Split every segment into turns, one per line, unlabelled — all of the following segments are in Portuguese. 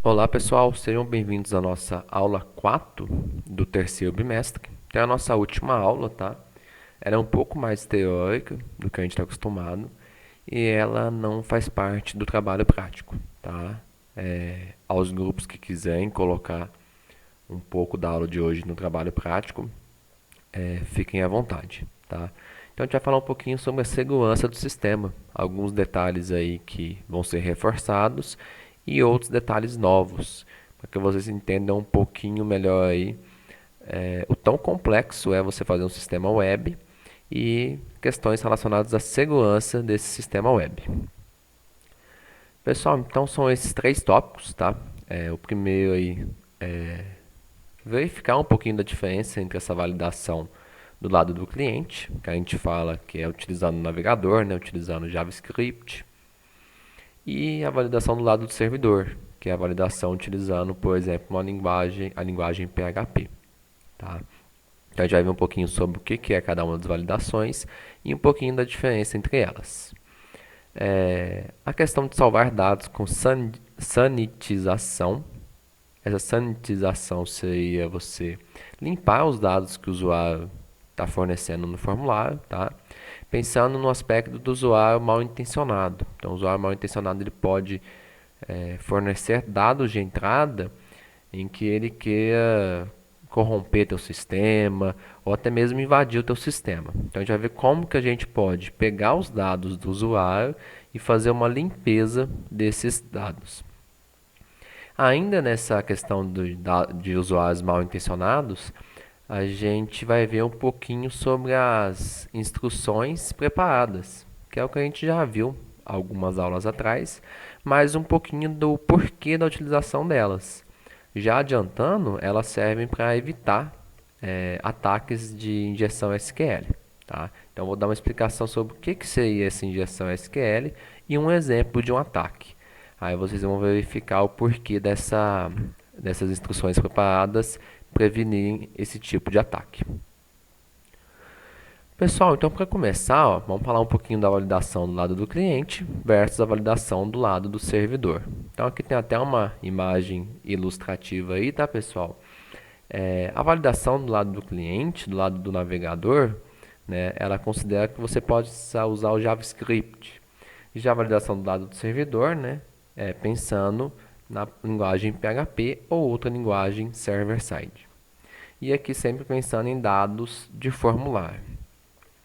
Olá pessoal, sejam bem-vindos à nossa aula 4 do terceiro bimestre. É a nossa última aula, tá? Ela é um pouco mais teórica do que a gente está acostumado e ela não faz parte do trabalho prático, tá? Aos grupos que quiserem colocar um pouco da aula de hoje no trabalho prático, fiquem à vontade, tá? Então a gente vai falar um pouquinho sobre a segurança do sistema, alguns detalhes aí que vão ser reforçados e outros detalhes novos, para que vocês entendam um pouquinho melhor aí o tão complexo é você fazer um sistema web e questões relacionadas à segurança desse sistema web. Pessoal, então são esses três tópicos, tá? O primeiro aí é verificar um pouquinho da diferença entre essa validação do lado do cliente, que a gente fala que é utilizando o navegador, né, utilizando JavaScript, e a validação do lado do servidor, que é a validação utilizando, por exemplo, a linguagem PHP. Tá? Então a gente vai ver um pouquinho sobre o que é cada uma das validações e um pouquinho da diferença entre elas. A questão de salvar dados com sanitização. Essa sanitização seria você limpar os dados que o usuário está fornecendo no formulário, tá? Pensando no aspecto do usuário mal intencionado. Então, o usuário mal intencionado ele pode fornecer dados de entrada em que ele queira corromper teu sistema ou até mesmo invadir o teu sistema. Então, a gente vai ver como que a gente pode pegar os dados do usuário e fazer uma limpeza desses dados. Ainda nessa questão de usuários mal intencionados, a gente vai ver um pouquinho sobre as instruções preparadas, que é o que a gente já viu algumas aulas atrás, mas um pouquinho do porquê da utilização delas. Já adiantando, elas servem para evitar ataques de injeção SQL. Tá? Então, vou dar uma explicação sobre o que seria essa injeção SQL e um exemplo de um ataque. Aí vocês vão verificar o porquê dessas instruções preparadas prevenirem esse tipo de ataque. Pessoal, então para começar, ó, vamos falar um pouquinho da validação do lado do cliente versus a validação do lado do servidor. Então aqui tem até uma imagem ilustrativa aí, tá pessoal? A validação do lado do cliente, do lado do navegador, né, ela considera que você pode usar o JavaScript. E já a validação do lado do servidor, né, pensando na linguagem PHP ou outra linguagem server-side. E aqui sempre pensando em dados de formulário.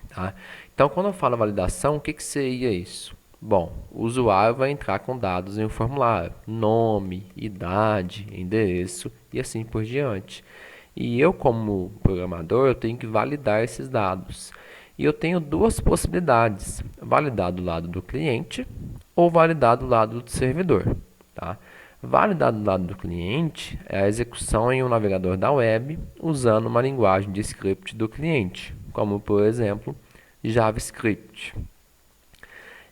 Tá? Então, quando eu falo validação, o que seria isso? Bom, o usuário vai entrar com dados em um formulário, nome, idade, endereço e assim por diante. E eu, como programador, eu tenho que validar esses dados. E eu tenho duas possibilidades, validar do lado do cliente ou validar do lado do servidor. Tá? Validar do lado do cliente é a execução em um navegador da web usando uma linguagem de script do cliente, como por exemplo JavaScript.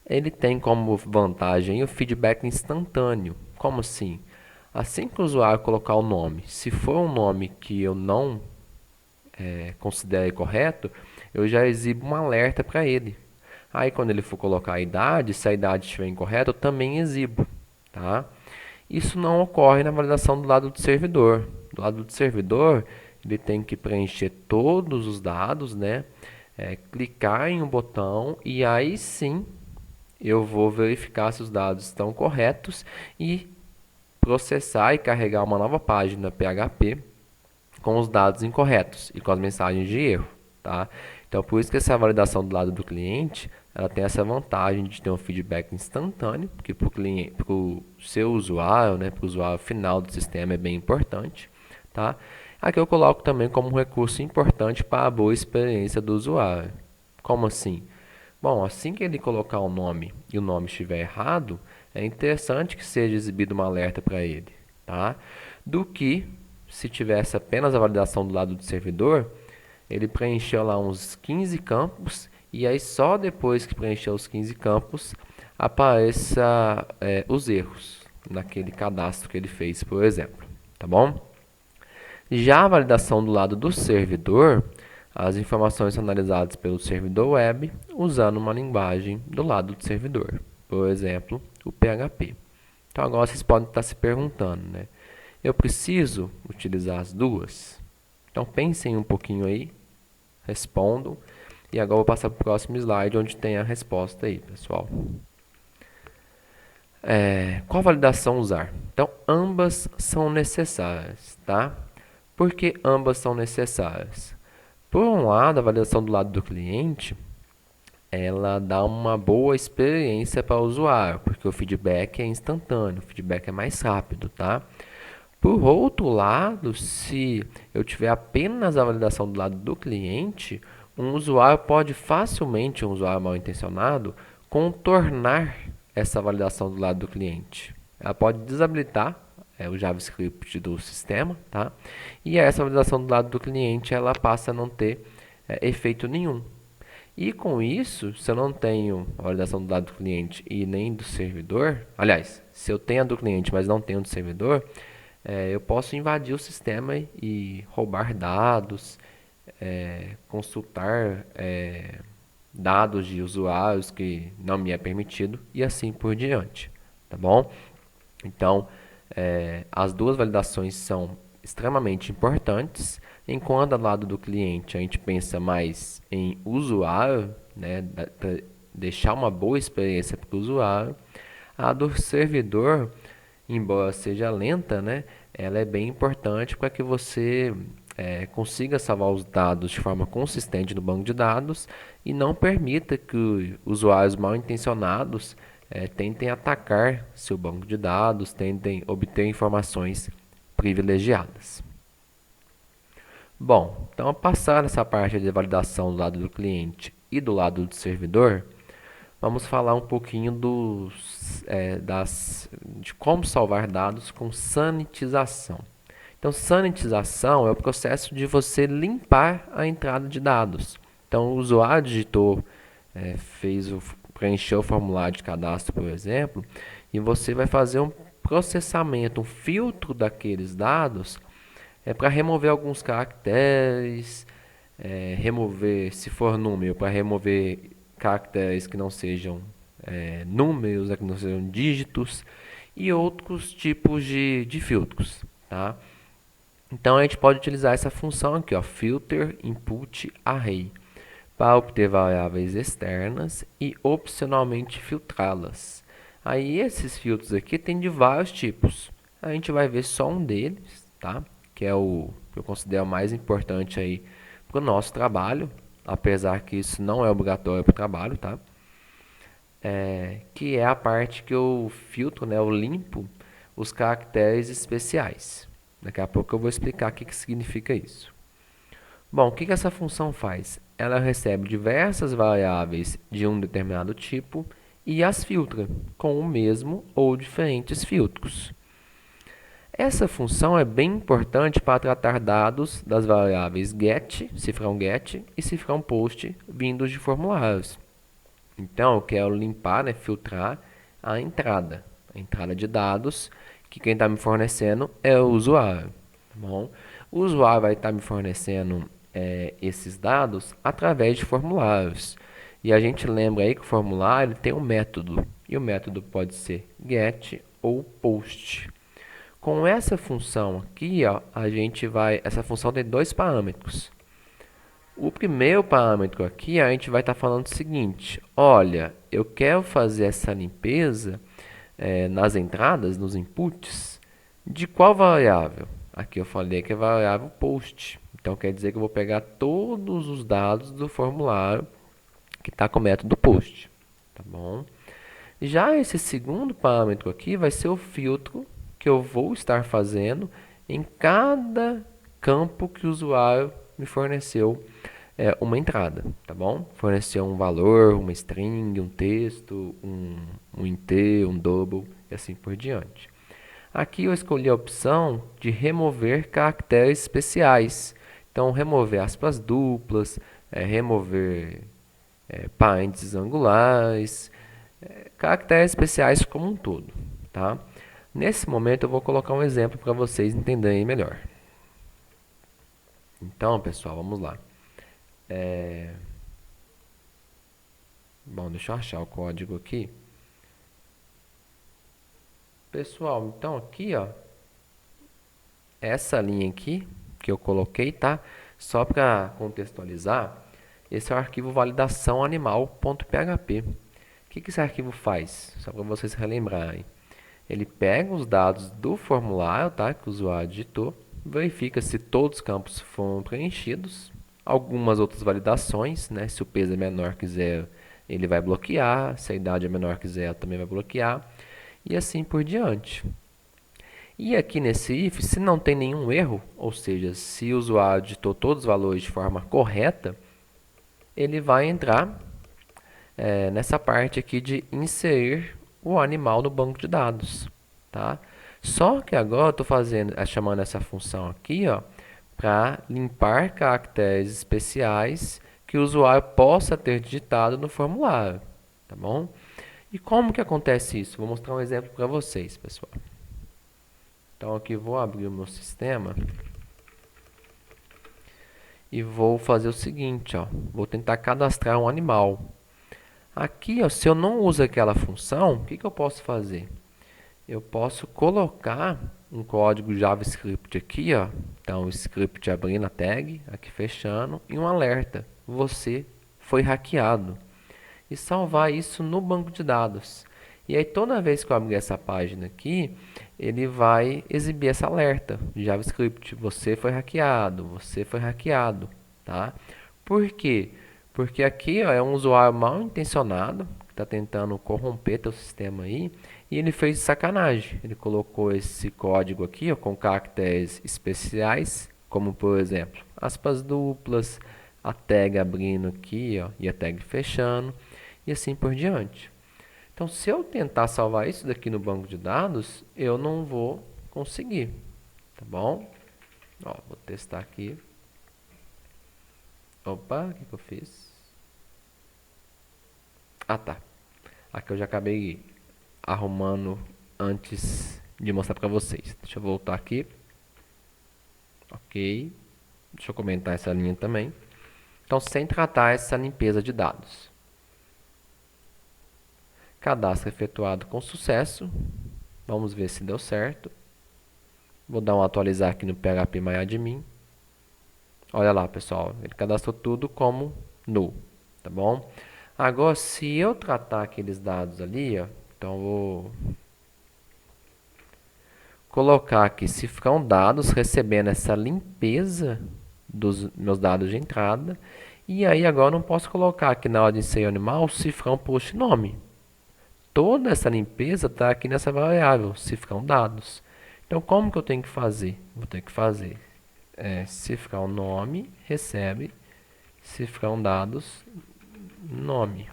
Ele tem como vantagem o feedback instantâneo. Como assim? Assim que o usuário colocar o nome, se for um nome que eu não considere correto, eu já exibo um alerta para ele. Aí quando ele for colocar a idade, se a idade estiver incorreta, eu também exibo. Tá? Isso não ocorre na validação do lado do servidor. Do lado do servidor, ele tem que preencher todos os dados, né? Clicar em um botão e aí sim eu vou verificar se os dados estão corretos e processar e carregar uma nova página PHP com os dados incorretos e com as mensagens de erro. Tá? Então, por isso que essa validação do lado do cliente ela tem essa vantagem de ter um feedback instantâneo, que para o seu usuário, né, para o usuário final do sistema é bem importante. Tá? Aqui eu coloco também como um recurso importante para a boa experiência do usuário. Como assim? Bom, assim que ele colocar o nome e o nome estiver errado, é interessante que seja exibido um alerta para ele. Tá? Do que se tivesse apenas a validação do lado do servidor, ele preencheu lá uns 15 campos e aí só depois que preencher os 15 campos apareça os erros naquele cadastro que ele fez, por exemplo, tá bom? Já a validação do lado do servidor, as informações são analisadas pelo servidor web usando uma linguagem do lado do servidor, por exemplo, o PHP. Então agora vocês podem estar se perguntando, né? Eu preciso utilizar as duas? Então pensem um pouquinho aí, respondam. E agora eu vou passar para o próximo slide, onde tem a resposta aí, pessoal. Qual validação usar? Então, ambas são necessárias, tá? Por que ambas são necessárias? Por um lado, a validação do lado do cliente, ela dá uma boa experiência para o usuário, porque o feedback é instantâneo, o feedback é mais rápido, tá? Por outro lado, se eu tiver apenas a validação do lado do cliente, um usuário pode facilmente, um usuário mal intencionado, contornar essa validação do lado do cliente. Ela pode desabilitar o JavaScript do sistema, tá? E essa validação do lado do cliente, ela passa a não ter efeito nenhum. E com isso, se eu não tenho a validação do lado do cliente e nem do servidor, aliás, se eu tenho a do cliente, mas não tenho do servidor, eu posso invadir o sistema e roubar dados, consultar dados de usuários que não me é permitido e assim por diante, tá bom? Então, as duas validações são extremamente importantes, enquanto do lado do cliente a gente pensa mais em usuário, né, para deixar uma boa experiência para o usuário. A do servidor, embora seja lenta, né, ela é bem importante para que você consiga salvar os dados de forma consistente no banco de dados e não permita que usuários mal intencionados tentem atacar seu banco de dados, tentem obter informações privilegiadas. Bom, então passar essa parte de validação do lado do cliente e do lado do servidor, vamos falar um pouquinho de como salvar dados com sanitização. Então, sanitização é o processo de você limpar a entrada de dados. Então, o usuário digitou, preencheu o formulário de cadastro, por exemplo, e você vai fazer um processamento, um filtro daqueles dados para remover alguns caracteres, remover, se for número, para remover caracteres que não sejam números, que não sejam dígitos e outros tipos de filtros, tá? Então a gente pode utilizar essa função aqui, ó, filter input array, para obter variáveis externas e opcionalmente filtrá-las. Aí esses filtros aqui tem de vários tipos. A gente vai ver só um deles, tá? Que é o que eu considero mais importante aí para o nosso trabalho, apesar que isso não é obrigatório para o trabalho, tá? Que é a parte que eu filtro, né, eu limpo os caracteres especiais. Daqui a pouco eu vou explicar o que significa isso. Bom, o que essa função faz? Ela recebe diversas variáveis de um determinado tipo e as filtra com o mesmo ou diferentes filtros. Essa função é bem importante para tratar dados das variáveis get, cifrão get e cifrão post vindos de formulários. Então, eu quero limpar, né, filtrar a entrada de dados, que quem está me fornecendo é o usuário. Tá bom? O usuário vai estar me fornecendo esses dados através de formulários. E a gente lembra aí que o formulário tem um método, e o método pode ser get ou post. Com essa função aqui, ó, essa função tem dois parâmetros. O primeiro parâmetro aqui, a gente vai estar falando o seguinte: olha, eu quero fazer essa limpeza nas entradas, nos inputs, de qual variável? Aqui eu falei que é variável post. Então quer dizer que eu vou pegar todos os dados do formulário que está com o método post. Tá bom? Já esse segundo parâmetro aqui vai ser o filtro que eu vou estar fazendo em cada campo que o usuário me forneceu uma entrada, tá bom? Forneceu um valor, uma string, um texto, um int, um double e assim por diante. Aqui eu escolhi a opção de remover caracteres especiais. Então, remover aspas duplas, remover parênteses angulares, caracteres especiais como um todo, tá? Nesse momento eu vou colocar um exemplo para vocês entenderem melhor. Então, pessoal, vamos lá. Bom, deixa eu achar o código aqui. Pessoal, então aqui, ó, essa linha aqui que eu coloquei, tá? Só para contextualizar, esse é o arquivo validação animal.php. O que esse arquivo faz? Só para vocês relembrarem. Ele pega os dados do formulário, tá, que o usuário digitou, verifica se todos os campos foram preenchidos, algumas outras validações, né, se o peso é menor que zero, ele vai bloquear, se a idade é menor que zero, também vai bloquear, e assim por diante. E aqui nesse if, se não tem nenhum erro, ou seja, se o usuário digitou todos os valores de forma correta, ele vai entrar nessa parte aqui de inserir o animal no banco de dados, tá? Só que agora eu estou chamando essa função aqui, ó, para limpar caracteres especiais que o usuário possa ter digitado no formulário, tá bom? E como que acontece isso? Vou mostrar um exemplo para vocês, pessoal. Então aqui vou abrir o meu sistema e vou fazer o seguinte, ó, vou tentar cadastrar um animal. Aqui, ó, se eu não uso aquela função, o que eu posso fazer? Eu posso colocar um código JavaScript aqui, ó. Então, o script abrindo a tag, aqui fechando, e um alerta. Você foi hackeado. E salvar isso no banco de dados. E aí, toda vez que eu abrir essa página aqui, ele vai exibir esse alerta de JavaScript. Você foi hackeado, você foi hackeado, tá? Por quê? Porque aqui, ó, é um usuário mal intencionado, que está tentando corromper teu sistema aí, e ele fez sacanagem. Ele colocou esse código aqui, ó, com caracteres especiais, como por exemplo, aspas duplas, a tag abrindo aqui, ó, e a tag fechando, e assim por diante. Então, se eu tentar salvar isso daqui no banco de dados, eu não vou conseguir, tá bom? Ó, vou testar aqui. Opa, o que eu fiz? Ah, tá. Aqui eu já acabei arrumando antes de mostrar para vocês. Deixa eu voltar aqui. Ok. Deixa eu comentar essa linha também. Então, sem tratar essa limpeza de dados. Cadastro efetuado com sucesso. Vamos ver se deu certo. Vou dar um atualizar aqui no phpMyAdmin. Olha lá, pessoal. Ele cadastrou tudo como null. Tá bom? Agora, se eu tratar aqueles dados ali, ó, então vou colocar aqui cifrão dados, recebendo essa limpeza dos meus dados de entrada. E aí agora eu não posso colocar aqui na hora de inserir animal o cifrão post nome. Toda essa limpeza está aqui nessa variável, cifrão dados. Então como que eu tenho que fazer? Vou ter que fazer cifrão nome, recebe, cifrão dados, nome.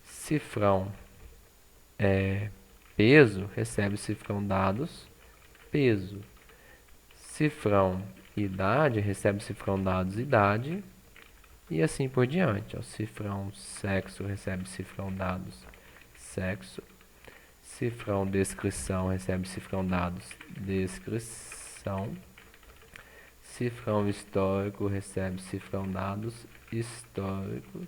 Cifrão peso, recebe cifrão dados, peso. Cifrão idade, recebe cifrão dados, idade. E assim por diante. Ó. Cifrão sexo, recebe cifrão dados, sexo. Cifrão descrição, recebe cifrão dados, descrição. Cifrão histórico, recebe cifrão dados, histórico.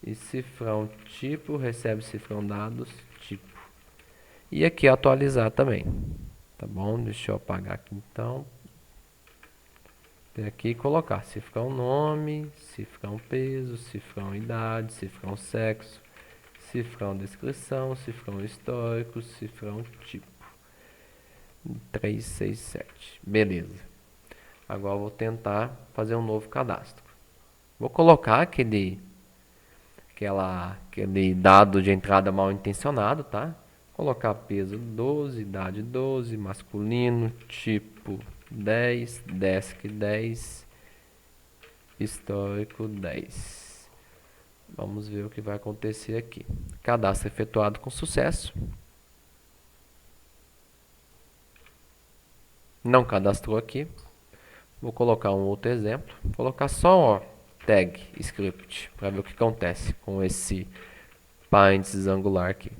E cifrão tipo, recebe cifrão dados, tipo. E aqui atualizar também. Tá bom? Deixa eu apagar aqui então. Tem aqui colocar cifrão nome, cifrão peso, cifrão idade, cifrão sexo, cifrão descrição, cifrão histórico, cifrão tipo. 367. Beleza. Agora eu vou tentar fazer um novo cadastro. Vou colocar aquele dado de entrada mal intencionado, tá? Colocar peso 12, idade 12, masculino, tipo 10, desk 10, histórico 10. Vamos ver o que vai acontecer aqui. Cadastro efetuado com sucesso. Não cadastrou aqui. Vou colocar um outro exemplo. Vou colocar só ó, tag script para ver o que acontece com esse parênteses angular aqui.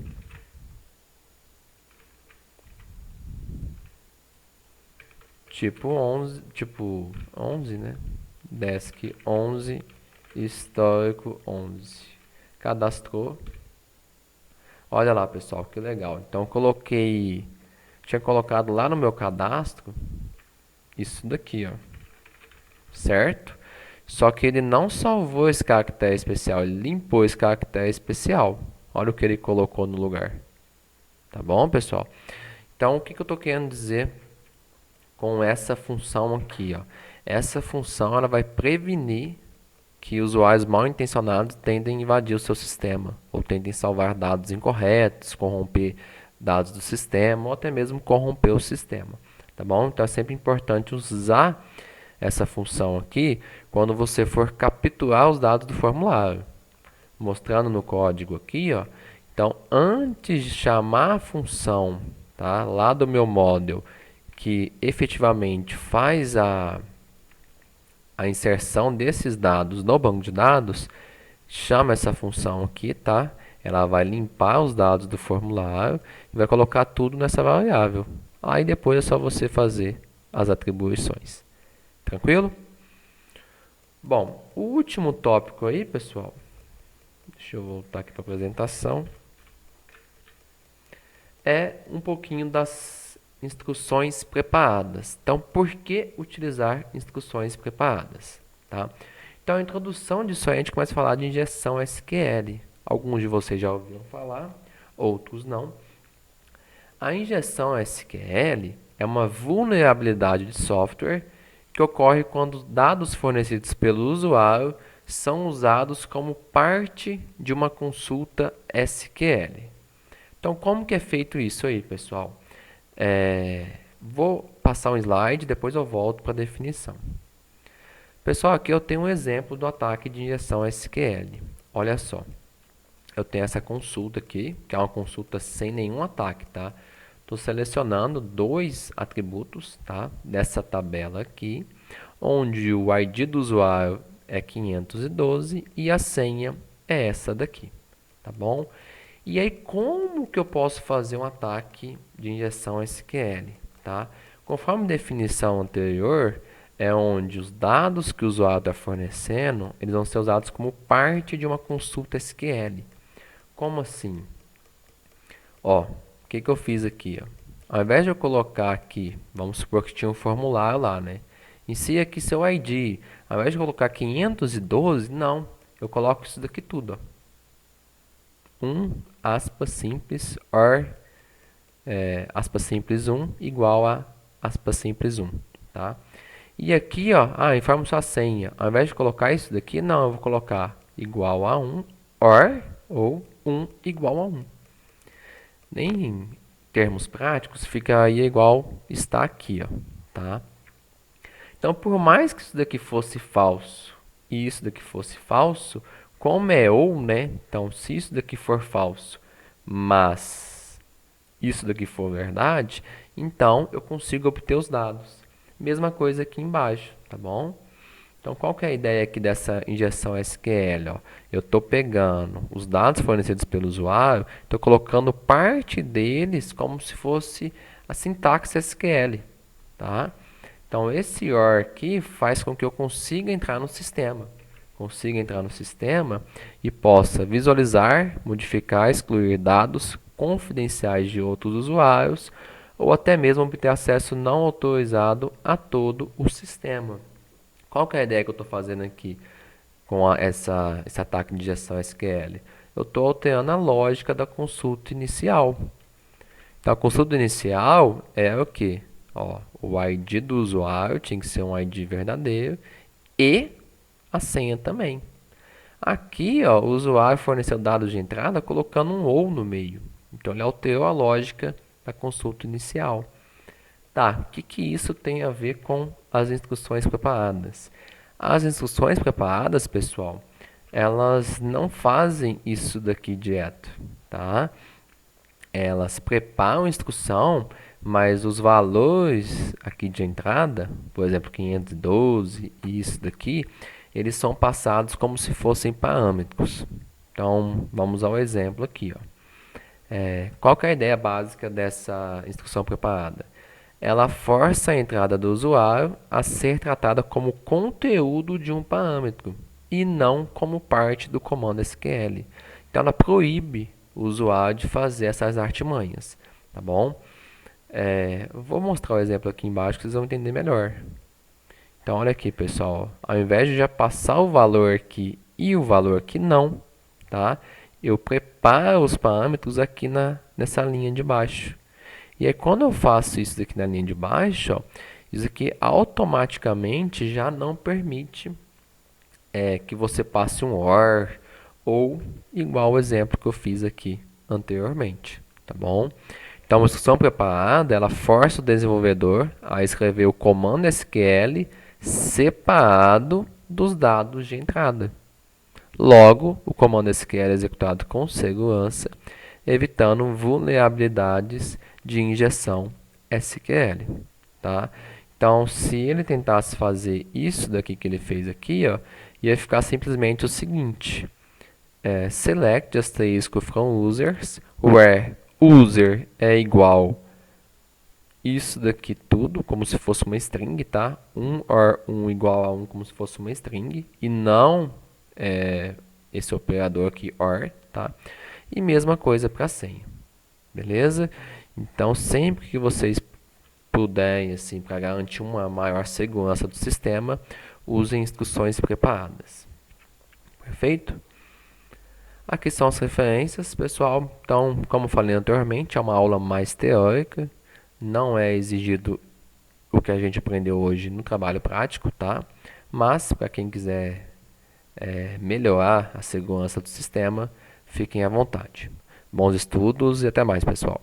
Tipo 11, né? Desk 11, histórico 11. Cadastrou. Olha lá, pessoal, que legal. Então, eu coloquei, tinha colocado lá no meu cadastro isso daqui, ó, certo? Só que ele não salvou esse caractere especial, ele limpou esse caractere especial. Olha o que ele colocou no lugar. Tá bom, pessoal? Então, o que eu estou querendo dizer com essa função aqui, ó? Essa função ela vai prevenir que usuários mal intencionados tendem a invadir o seu sistema, ou tendem a salvar dados incorretos, corromper dados do sistema, ou até mesmo corromper o sistema. Tá bom? Então é sempre importante usar essa função aqui quando você for capturar os dados do formulário. Mostrando no código aqui, ó. Então, antes de chamar a função, tá, lá do meu model, que efetivamente faz a inserção desses dados no banco de dados, chama essa função aqui, tá? Ela vai limpar os dados do formulário e vai colocar tudo nessa variável. Aí depois é só você fazer as atribuições. Tranquilo? Bom, o último tópico aí, pessoal, deixa eu voltar aqui para a apresentação, é um pouquinho das instruções preparadas. Então, por que utilizar instruções preparadas? Tá? Então, a introdução disso aí, a gente começa a falar de injeção SQL. Alguns de vocês já ouviram falar, outros não. A injeção SQL é uma vulnerabilidade de software que ocorre quando dados fornecidos pelo usuário são usados como parte de uma consulta SQL. Então, como que é feito isso aí, pessoal? Vou passar um slide, depois eu volto para a definição. Pessoal, aqui eu tenho um exemplo do ataque de injeção SQL. Olha só, eu tenho essa consulta aqui, que é uma consulta sem nenhum ataque, tá? Estou selecionando dois atributos, tá? Dessa tabela aqui, onde o ID do usuário é 512 e a senha é essa daqui, tá bom? E aí, como que eu posso fazer um ataque de injeção SQL? Tá? Conforme a definição anterior, é onde os dados que o usuário está fornecendo, eles vão ser usados como parte de uma consulta SQL. Como assim? Ó, o que eu fiz aqui? Ó? Ao invés de eu colocar aqui, vamos supor que tinha um formulário lá, né? Insira aqui seu ID. Ao invés de colocar 512, não. Eu coloco isso daqui tudo, ó. Aspas simples or aspas simples 1 igual a aspas simples 1, tá? E aqui, ó, informa sua senha. Ao invés de colocar isso daqui, não, eu vou colocar igual a 1 or ou 1 igual a 1. Nem em termos práticos, fica aí igual está aqui, ó, tá? Então, por mais que isso daqui fosse falso e isso daqui fosse falso, como é ou, né? Então, se isso daqui for falso, mas isso daqui for verdade, então eu consigo obter os dados. Mesma coisa aqui embaixo, tá bom? Então, qual que é a ideia aqui dessa injeção SQL? Ó? Eu estou pegando os dados fornecidos pelo usuário, estou colocando parte deles como se fosse a sintaxe SQL, tá? Então, esse OR aqui faz com que eu consiga entrar no sistema. E possa visualizar, modificar, excluir dados confidenciais de outros usuários ou até mesmo obter acesso não autorizado a todo o sistema. Qual que é a ideia que eu estou fazendo aqui com esse ataque de injeção SQL? Eu estou alterando a lógica da consulta inicial. Então, a consulta inicial é o quê? Ó, o ID do usuário tinha que ser um ID verdadeiro e a senha também. Aqui, ó, o usuário forneceu dados de entrada colocando um ou no meio. Então, ele alterou a lógica da consulta inicial. Tá, o que isso tem a ver com as instruções preparadas? As instruções preparadas, pessoal, elas não fazem isso daqui direto, tá? Elas preparam a instrução, mas os valores aqui de entrada, por exemplo, 512 e isso daqui, eles são passados como se fossem parâmetros. Então, vamos ao exemplo aqui. Ó. Qual que é a ideia básica dessa instrução preparada? Ela força a entrada do usuário a ser tratada como conteúdo de um parâmetro e não como parte do comando SQL. Então, ela proíbe o usuário de fazer essas artimanhas, tá bom? Vou mostrar o exemplo aqui embaixo que vocês vão entender melhor. Então, olha aqui, pessoal. Ao invés de já passar o valor aqui e o valor aqui não, tá? Eu preparo os parâmetros aqui nessa linha de baixo. E aí, quando eu faço isso aqui na linha de baixo, ó, isso aqui automaticamente já não permite que você passe um OR ou igual o exemplo que eu fiz aqui anteriormente, tá bom? Então, a instrução preparada, ela força o desenvolvedor a escrever o comando SQL separado dos dados de entrada. Logo, o comando SQL é executado com segurança, evitando vulnerabilidades de injeção SQL, tá? Então, se ele tentasse fazer isso daqui que ele fez aqui, ó, ia ficar simplesmente o seguinte: select asterisco from users, where user é igual isso daqui tudo, como se fosse uma string, tá? 1 or 1 igual a 1, como se fosse uma string, e não esse operador aqui, OR, tá? E mesma coisa para a senha, beleza? Então, sempre que vocês puderem, assim, para garantir uma maior segurança do sistema, usem instruções preparadas. Perfeito? Aqui são as referências, pessoal. Então, como falei anteriormente, é uma aula mais teórica, não é exigido o que a gente aprendeu hoje no trabalho prático, tá? Mas, para quem quiser melhorar a segurança do sistema, fiquem à vontade. Bons estudos e até mais, pessoal.